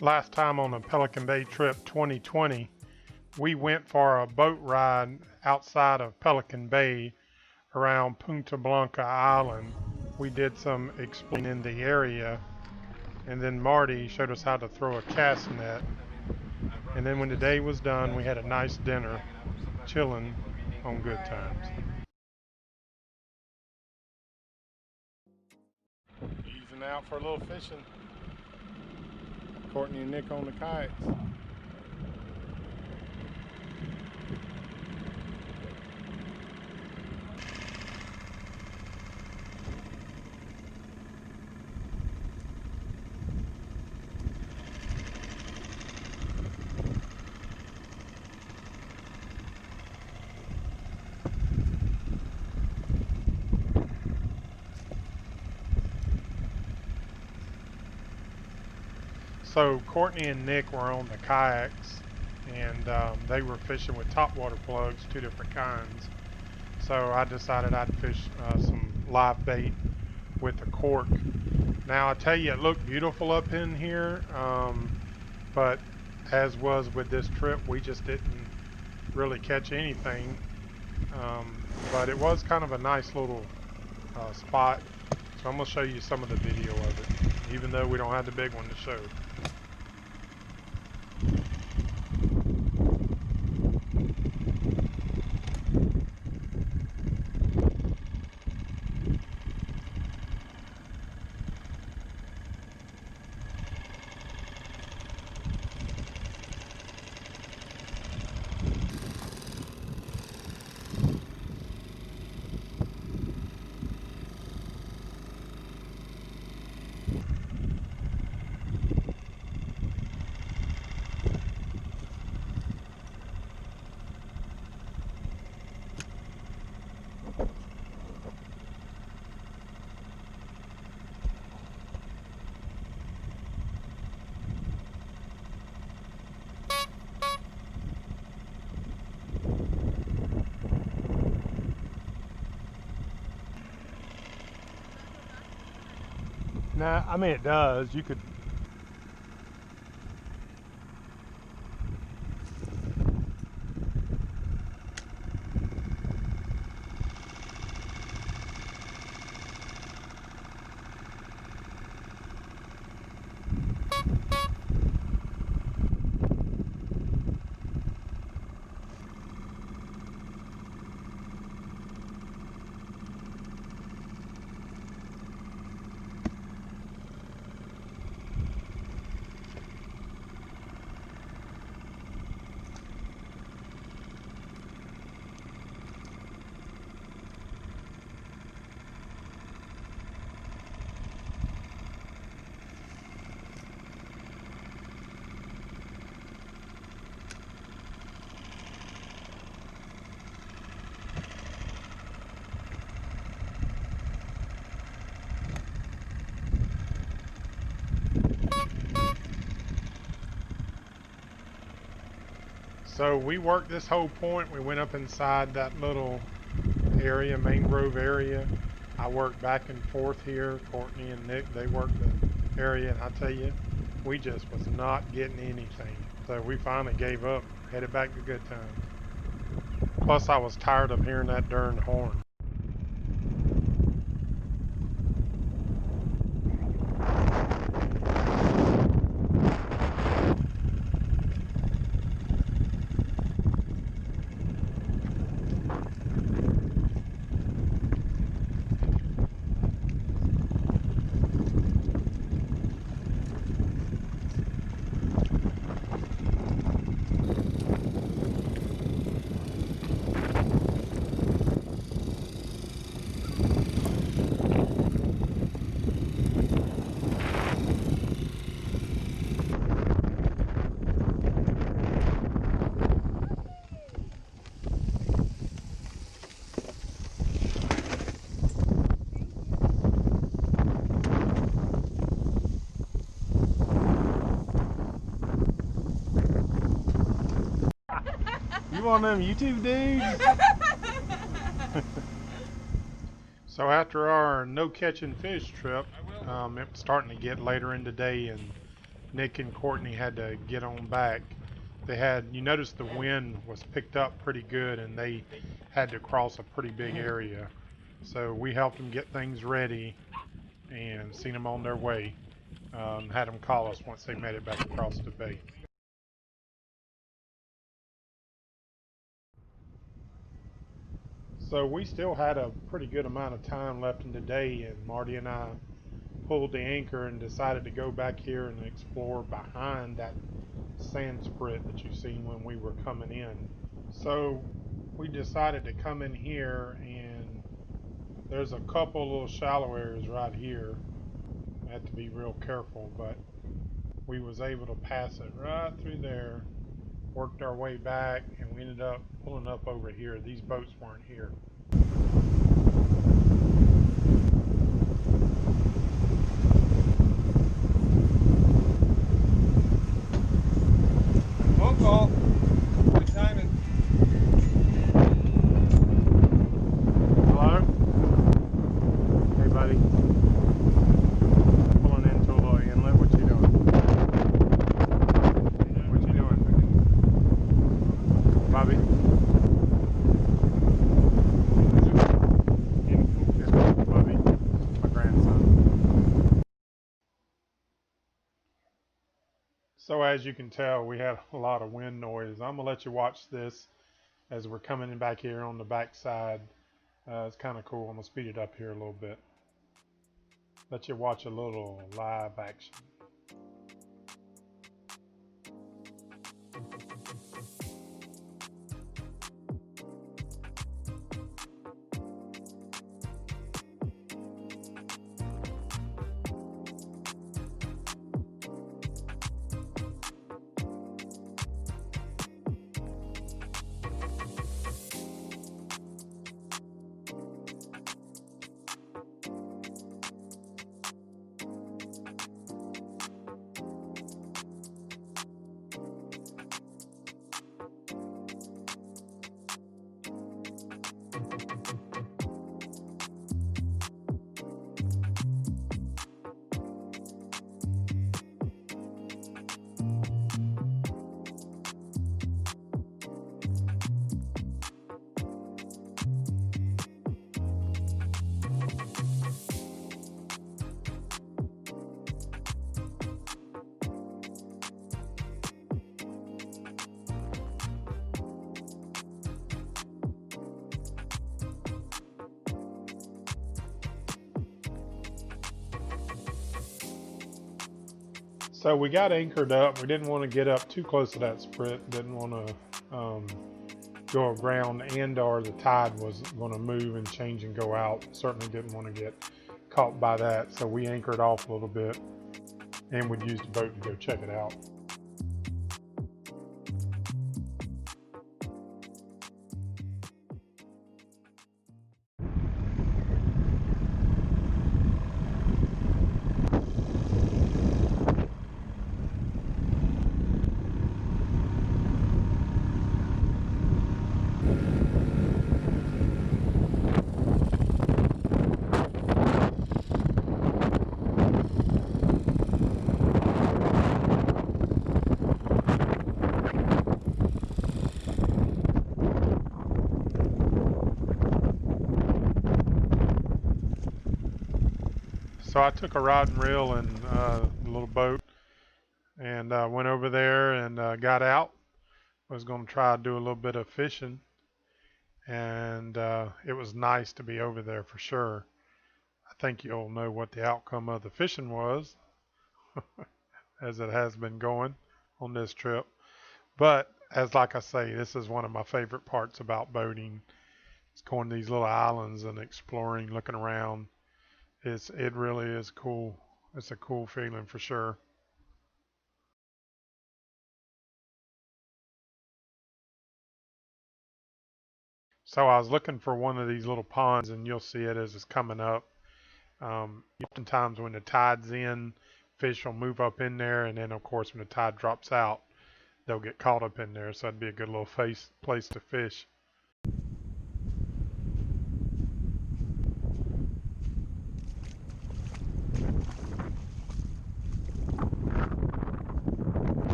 Last time on the Pelican Bay trip 2020, we went for a boat ride outside of Pelican Bay around Punta Blanca Island. We did some exploring in the area, and then Marty showed us how to throw a cast net. And then when the day was done, we had a nice dinner, chilling on good times. Easing out for a little fishing. Courtney and Nick on the kayaks. So Courtney and Nick were on the kayaks, and they were fishing with topwater plugs, two different kinds. So I decided I'd fish some live bait with a cork. Now I tell you, it looked beautiful up in here, but as was with this trip, we just didn't really catch anything. But it was kind of a nice little spot. So I'm going to show you some of the video of it, even though we don't have the big one to show. Nah, I mean it does. You could. So we worked this whole point. We went up inside that little area, mangrove area. I worked back and forth here. Courtney and Nick, they worked the area, and I tell you, we just was not getting anything. So we finally gave up, headed back to good times. Plus I was tired of hearing that darn horn. You one of them YouTube dudes? So after our no catching fish trip, it was starting to get later in the day, and Nick and Courtney had to get on back. They had, you notice the wind was picked up pretty good and they had to cross a pretty big area. So we helped them get things ready and seen them on their way. Had them call us once they made it back across the bay. So we still had a pretty good amount of time left in the day, and Marty and I pulled the anchor and decided to go back here and explore behind that sand sprit that you seen when we were coming in. So we decided to come in here, and there's a couple little shallow areas right here. I had to be real careful, but we was able to pass it right through there, worked our way back, and we ended up pulling up over here. These boats weren't here. Phone call. Good timing. Hello? Hey, buddy. Pulling into a little inlet. What you doing? What you doing? Bobby? It's Bobby, my grandson. So as you can tell, we had a lot of wind noise. I'm going to let you watch this as we're coming in back here on the back side. It's kind of cool. I'm going to speed it up here a little bit. Let you watch a little live action. So we got anchored up. We didn't want to get up too close to that sprit. Didn't want to go around, and or the tide was going to move and change and go out. Certainly didn't want to get caught by that. So we anchored off a little bit and would use the boat to go check it out. So I took a rod and reel and a little boat and went over there and got out. I was going to try to do a little bit of fishing, and it was nice to be over there for sure. I think you'll know what the outcome of the fishing was as it has been going on this trip. But as like I say, this is one of my favorite parts about boating. It's going to these little islands and exploring, looking around. It really is cool. It's a cool feeling for sure. So I was looking for one of these little ponds, and you'll see it as it's coming up. Oftentimes when the tide's in, fish will move up in there, and then of course when the tide drops out, they'll get caught up in there. So it'd be a good little place to fish.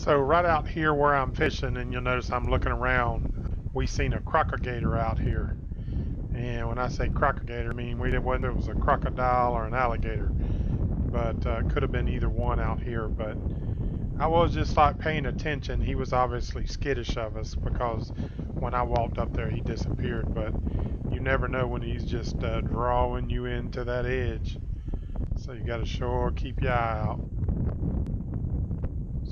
So right out here where I'm fishing, and you'll notice I'm looking around, we seen a crocodile out here. And when I say crocodile, I mean we didn't whether it was a crocodile or an alligator, but it could have been either one out here. But I was just like paying attention. He was obviously skittish of us because when I walked up there, he disappeared. But you never know when he's just drawing you into that edge. So you got to sure keep your eye out.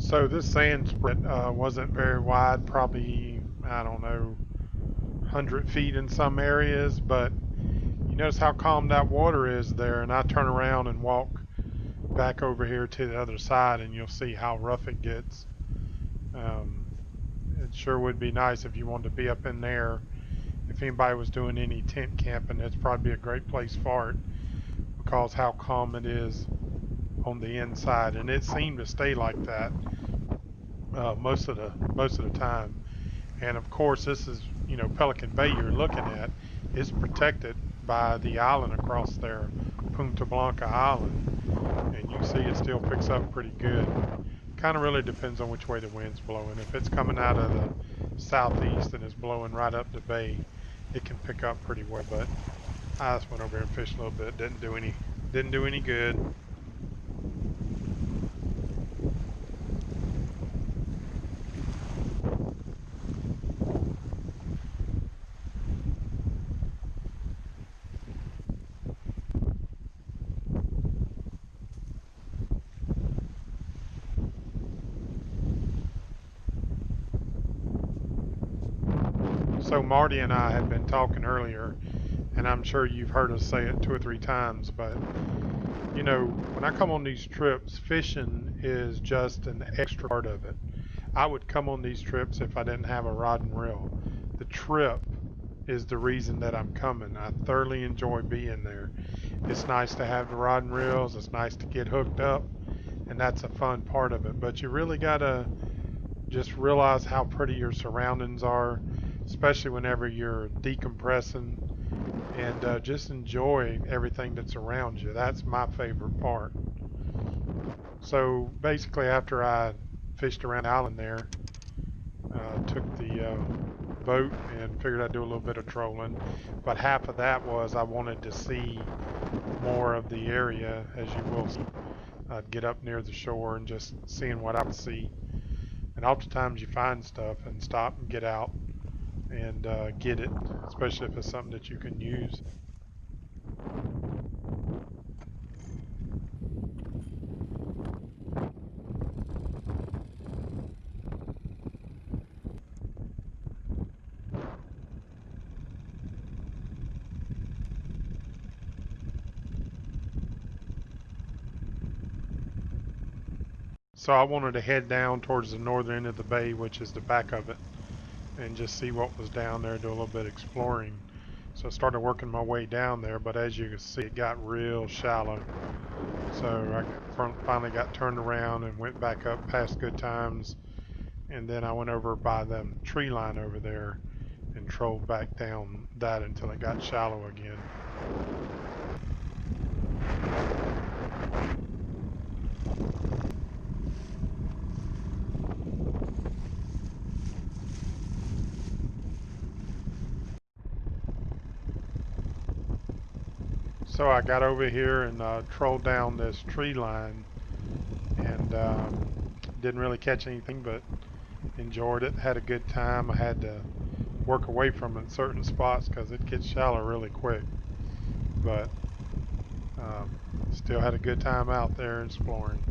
So this sand sprit wasn't very wide, probably, I don't know, 100 feet in some areas, but you notice how calm that water is there, and I turn around and walk back over here to the other side, and you'll see how rough it gets. Um, it sure would be nice if you wanted to be up in there. If anybody was doing any tent camping, it's probably a great place for it because how calm it is on the inside, and it seemed to stay like that most of the time. And of course, this is Pelican Bay you're looking at is protected by the island across there, Punta Blanca Island, and you see it still picks up pretty good. Kind of really depends on which way the wind's blowing. If it's coming out of the southeast and is blowing right up the bay, it can pick up pretty well. But I just went over here and fished a little bit. Didn't do any good. So Marty and I had been talking earlier, and I'm sure you've heard us say it 2 or 3 times, but when I come on these trips, fishing is just an extra part of it. I would come on these trips if I didn't have a rod and reel. The trip is the reason that I'm coming. I thoroughly enjoy being there. It's nice to have the rod and reels, it's nice to get hooked up, and that's a fun part of it. But you really gotta just realize how pretty your surroundings are, especially whenever you're decompressing, and just enjoy everything that's around you. That's my favorite part. So basically, after I fished around the island there, took the boat and figured I'd do a little bit of trolling. But half of that was I wanted to see more of the area, as you will see. I'd get up near the shore and just seeing what I would see. And oftentimes you find stuff and stop and get out and get it, especially if it's something that you can use. So I wanted to head down towards the northern end of the bay, which is the back of it, and just see what was down there, do a little bit of exploring. So I started working my way down there, but as you can see, it got real shallow. So I finally got turned around and went back up past Good Times, and then I went over by the tree line over there and trolled back down that until it got shallow again. So I got over here and trolled down this tree line, and didn't really catch anything, but enjoyed it, had a good time. I had to work away from it in certain spots because it gets shallow really quick, but um, still had a good time out there exploring.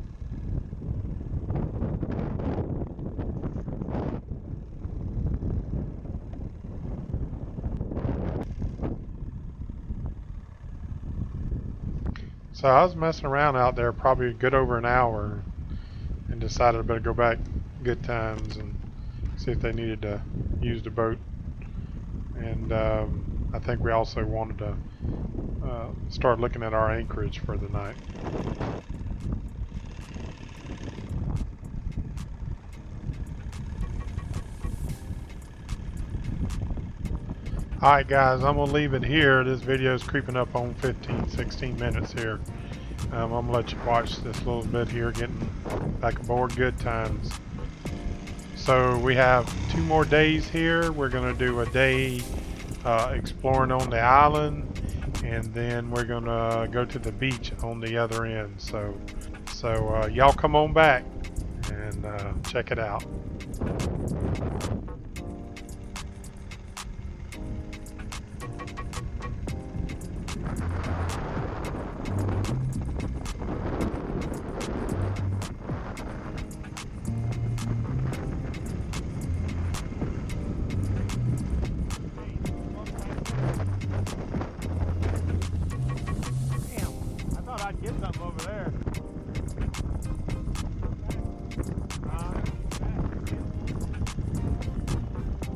So I was messing around out there probably a good over an hour and decided I better go back Good Times and see if they needed to use the boat. And I think we also wanted to start looking at our anchorage for the night. Alright guys, I'm going to leave it here. This video is creeping up on 15-16 minutes here. I'm going to let you watch this little bit here, getting back aboard Good Times. So we have 2 more days here. We're going to do a day exploring on the island, and then we're going to go to the beach on the other end. So y'all come on back and check it out. I'd get something over there.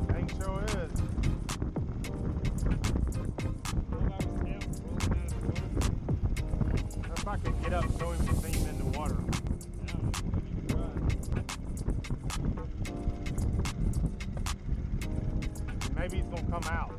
Thing sure is. If I could get up and throw him the thing in the water. Maybe he's gonna come out.